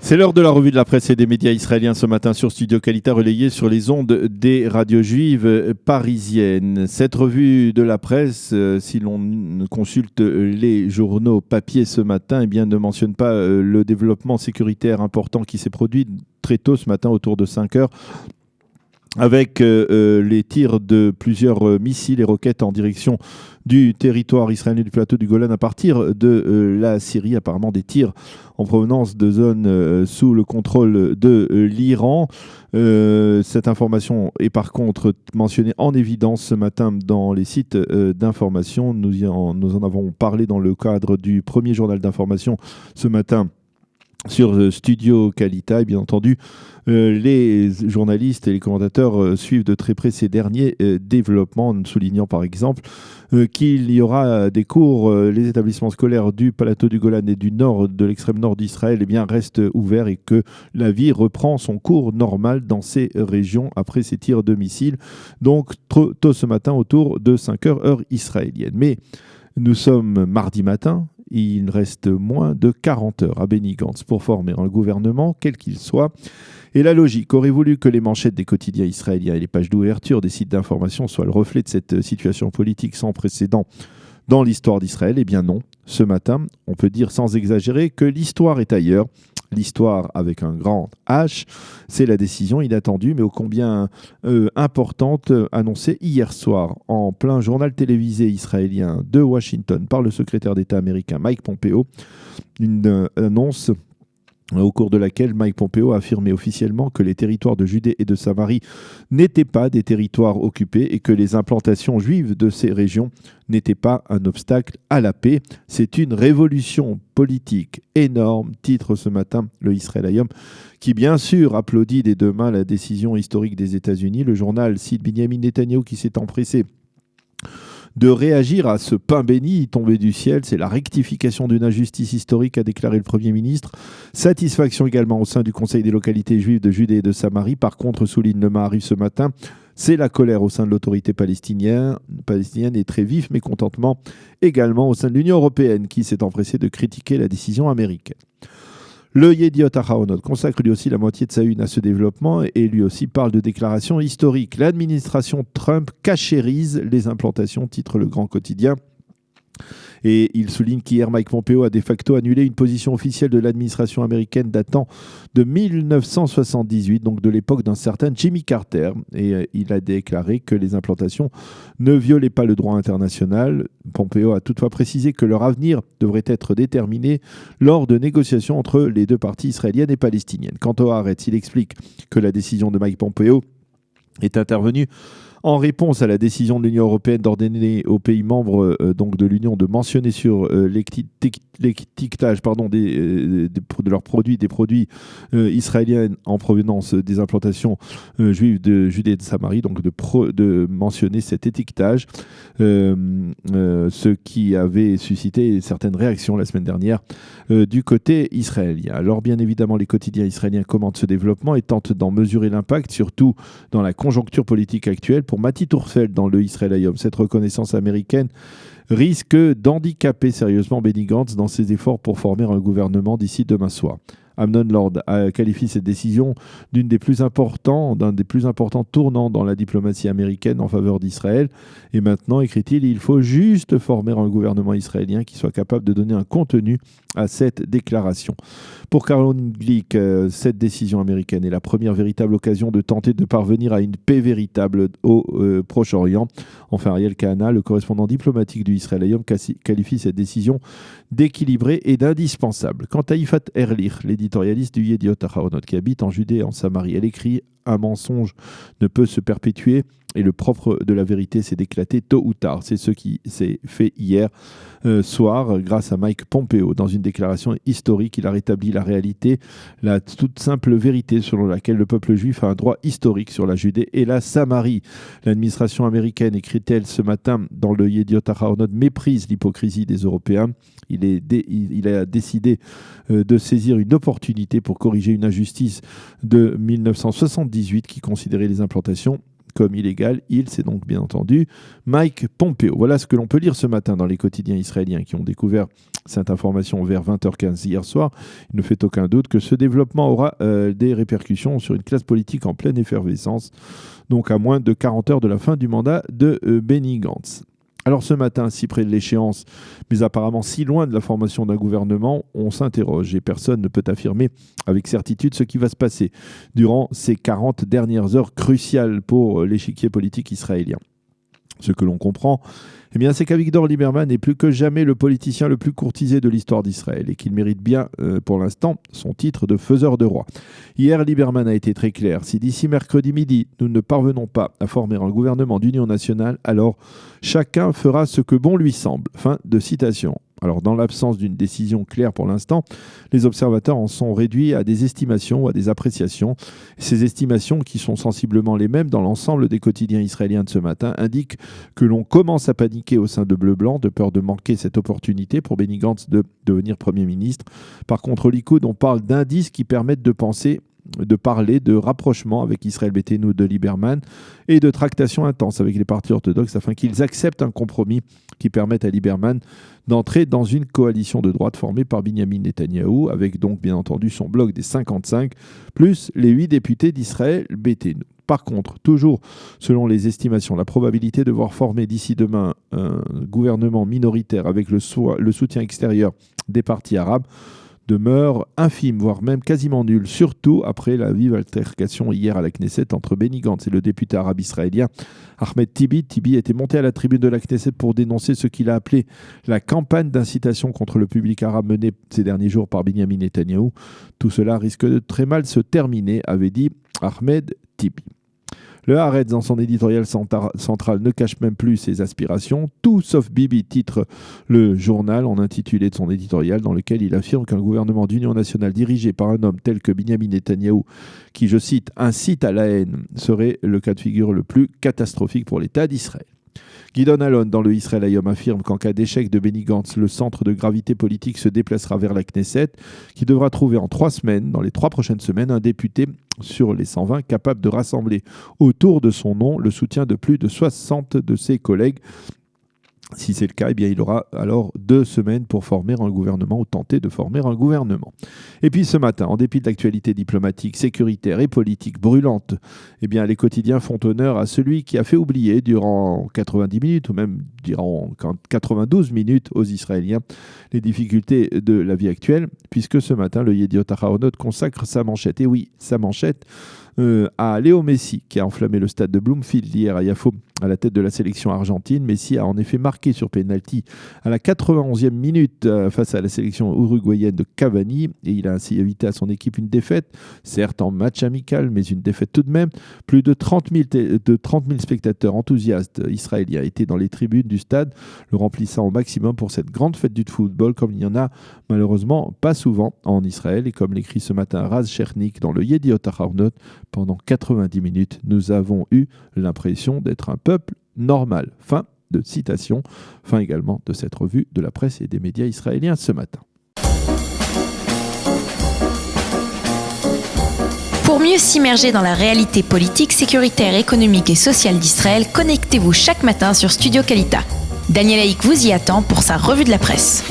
C'est l'heure de la revue de la presse et des médias israéliens ce matin sur Studio Qualité, relayée sur les ondes des radios juives parisiennes. Cette revue de la presse, si l'on consulte les journaux papier ce matin, eh bien, ne mentionne pas le développement sécuritaire important qui s'est produit très tôt ce matin autour de 5 heures, avec les tirs de plusieurs missiles et roquettes en direction du territoire israélien du plateau du Golan à partir de la Syrie, apparemment des tirs en provenance de zones sous le contrôle de l'Iran. Cette information est par contre mentionnée en évidence ce matin dans les sites d'information. Nous en avons parlé dans le cadre du premier journal d'information ce matin sur Studio Qualité. Et bien entendu, les journalistes et les commentateurs suivent de très près ces derniers développements, en soulignant par exemple qu'il y aura des cours, les établissements scolaires du plateau du Golan et du nord, de l'extrême nord d'Israël, eh bien, restent ouverts et que la vie reprend son cours normal dans ces régions après ces tirs de missiles. Donc tôt ce matin, autour de 5 heures, heure israélienne. Mais nous sommes mardi matin. Il reste moins de 40 heures à Benny Gantz pour former un gouvernement, quel qu'il soit. Et la logique aurait voulu que les manchettes des quotidiens israéliens et les pages d'ouverture des sites d'information soient le reflet de cette situation politique sans précédent dans l'histoire d'Israël. Eh bien non, ce matin, on peut dire sans exagérer que l'histoire est ailleurs. L'histoire avec un grand H, c'est la décision inattendue mais ô combien importante annoncée hier soir en plein journal télévisé israélien de Washington par le secrétaire d'État américain Mike Pompeo. Une annonce au cours de laquelle Mike Pompeo a affirmé officiellement que les territoires de Judée et de Samarie n'étaient pas des territoires occupés et que les implantations juives de ces régions n'étaient pas un obstacle à la paix. C'est une révolution politique énorme, titre ce matin le Israël Hayom, qui bien sûr applaudit des deux mains la décision historique des États-Unis. Le journal cite Binyamin Netanyahou qui s'est empressé de réagir à ce pain béni tombé du ciel. C'est la rectification d'une injustice historique, a déclaré le Premier ministre. Satisfaction également au sein du Conseil des localités juives de Judée et de Samarie. Par contre, souligne le Maariv ce matin, c'est la colère au sein de l'autorité palestinienne et très vif mécontentement également au sein de l'Union européenne qui s'est empressée de critiquer la décision américaine. Le Yediot Ahronoth consacre lui aussi la moitié de sa une à ce développement et lui aussi parle de déclarations historiques. L'administration Trump cachérise les implantations, titre le grand quotidien. Et il souligne qu'hier, Mike Pompeo a de facto annulé une position officielle de l'administration américaine datant de 1978, donc de l'époque d'un certain Jimmy Carter. Et il a déclaré que les implantations ne violaient pas le droit international. Pompeo a toutefois précisé que leur avenir devrait être déterminé lors de négociations entre les deux parties israéliennes et palestiniennes. Quant au Haaretz, il explique que la décision de Mike Pompeo est intervenue en réponse à la décision de l'Union européenne d'ordonner aux pays membres donc de l'Union de mentionner sur l'étiquetage de leurs produits, des produits israéliens en provenance des implantations juives de Judée et de Samarie, donc de mentionner cet étiquetage, ce qui avait suscité certaines réactions la semaine dernière du côté israélien. Alors bien évidemment, les quotidiens israéliens commentent ce développement et tentent d'en mesurer l'impact, surtout dans la conjoncture politique actuelle. Pour Mati Tourfeld dans le Israël Hayom, cette reconnaissance américaine risque d'handicaper sérieusement Benny Gantz dans ses efforts pour former un gouvernement d'ici demain soir. Amnon Lord a qualifié cette décision d'un des plus importants tournants dans la diplomatie américaine en faveur d'Israël. Et maintenant, écrit-il, il faut juste former un gouvernement israélien qui soit capable de donner un contenu à cette déclaration. Pour Caroline Glick, cette décision américaine est la première véritable occasion de tenter de parvenir à une paix véritable au Proche-Orient. Enfin, Ariel Kahana, le correspondant diplomatique du Israël Hayom, qualifie cette décision d'équilibrée et d'indispensable. Quant à Yifat Erlich, l'éditorialiste du Yediot Ahronoth qui habite en Judée et en Samarie, elle écrit « Un mensonge ne peut se perpétuer et le propre de la vérité, c'est d'éclater tôt ou tard ». C'est ce qui s'est fait hier soir grâce à Mike Pompeo. Dans une déclaration historique, il a rétabli la réalité, la toute simple vérité selon laquelle le peuple juif a un droit historique sur la Judée et la Samarie. L'administration américaine, écrit-elle ce matin dans le Yediot Ahronoth, méprise l'hypocrisie des Européens. Il a décidé de saisir une opportunité pour corriger une injustice de 1978 qui considérait les implantations comme illégal. C'est donc bien entendu Mike Pompeo. Voilà ce que l'on peut lire ce matin dans les quotidiens israéliens qui ont découvert cette information vers 20h15 hier soir. Il ne fait aucun doute que ce développement aura des répercussions sur une classe politique en pleine effervescence, donc à moins de 40 heures de la fin du mandat de Benny Gantz. Alors ce matin, si près de l'échéance, mais apparemment si loin de la formation d'un gouvernement, on s'interroge et personne ne peut affirmer avec certitude ce qui va se passer durant ces 40 dernières heures cruciales pour l'échiquier politique israélien. Ce que l'on comprend, c'est qu'Avigdor Lieberman est plus que jamais le politicien le plus courtisé de l'histoire d'Israël et qu'il mérite bien, pour l'instant, son titre de faiseur de roi. Hier, Lieberman a été très clair. Si d'ici mercredi midi, nous ne parvenons pas à former un gouvernement d'union nationale, alors chacun fera ce que bon lui semble. Fin de citation. Alors, dans l'absence d'une décision claire pour l'instant, les observateurs en sont réduits à des estimations ou à des appréciations. Ces estimations, qui sont sensiblement les mêmes dans l'ensemble des quotidiens israéliens de ce matin, indiquent que l'on commence à paniquer au sein de Bleu-Blanc de peur de manquer cette opportunité pour Benny Gantz de devenir Premier ministre. Par contre, au Likoud, on parle d'indices qui permettent de parler de rapprochement avec Israël Beiteinu de Lieberman et de tractation intense avec les partis orthodoxes afin qu'ils acceptent un compromis qui permette à Lieberman d'entrer dans une coalition de droite formée par Binyamin Netanyahou, avec donc bien entendu son bloc des 55, plus les 8 députés d'Israël Beiteinu. Par contre, toujours selon les estimations, la probabilité de voir former d'ici demain un gouvernement minoritaire avec le soutien extérieur des partis arabes demeure infime, voire même quasiment nulle, surtout après la vive altercation hier à la Knesset entre Benny Gantz et le député arabe israélien Ahmed Tibi. Tibi était monté à la tribune de la Knesset pour dénoncer ce qu'il a appelé la campagne d'incitation contre le public arabe menée ces derniers jours par Binyamin Netanyahou. Tout cela risque de très mal se terminer, avait dit Ahmed Tibi. Le Haaretz, dans son éditorial central, ne cache même plus ses aspirations. Tout sauf Bibi, titre le journal en intitulé de son éditorial, dans lequel il affirme qu'un gouvernement d'union nationale dirigé par un homme tel que Binyamin Netanyahou, qui, je cite, incite à la haine, serait le cas de figure le plus catastrophique pour l'État d'Israël. Gideon Allon, dans le Israël Hayom, affirme qu'en cas d'échec de Benny Gantz, le centre de gravité politique se déplacera vers la Knesset, qui devra trouver en 3 semaines, dans les 3 prochaines semaines, un député sur les 120 capable de rassembler autour de son nom le soutien de plus de 60 de ses collègues. Si c'est le cas, il aura alors 2 semaines pour former un gouvernement ou tenter de former un gouvernement. Et puis ce matin, en dépit de l'actualité diplomatique, sécuritaire et politique brûlante, les quotidiens font honneur à celui qui a fait oublier durant 90 minutes ou même durant 92 minutes aux Israéliens les difficultés de la vie actuelle, puisque ce matin, le Yediot Ahronoth consacre sa manchette. Et oui, sa manchette à Léo Messi, qui a enflammé le stade de Bloomfield hier à Yafo à la tête de la sélection argentine. Messi a en effet marqué sur pénalty à la 91e minute face à la sélection uruguayenne de Cavani, et il a ainsi évité à son équipe une défaite, certes en match amical, mais une défaite tout de même. Plus de 30 000 spectateurs enthousiastes israéliens étaient dans les tribunes du stade, le remplissant au maximum pour cette grande fête du football, comme il n'y en a malheureusement pas souvent en Israël. Et comme l'écrit ce matin Raz Chernik dans le Yediot Ahronoth, pendant 90 minutes, nous avons eu l'impression d'être un peuple normal. Fin de citation. Fin également de cette revue de la presse et des médias israéliens ce matin. Pour mieux s'immerger dans la réalité politique, sécuritaire, économique et sociale d'Israël, connectez-vous chaque matin sur Studio Kalita. Daniel Haïk vous y attend pour sa revue de la presse.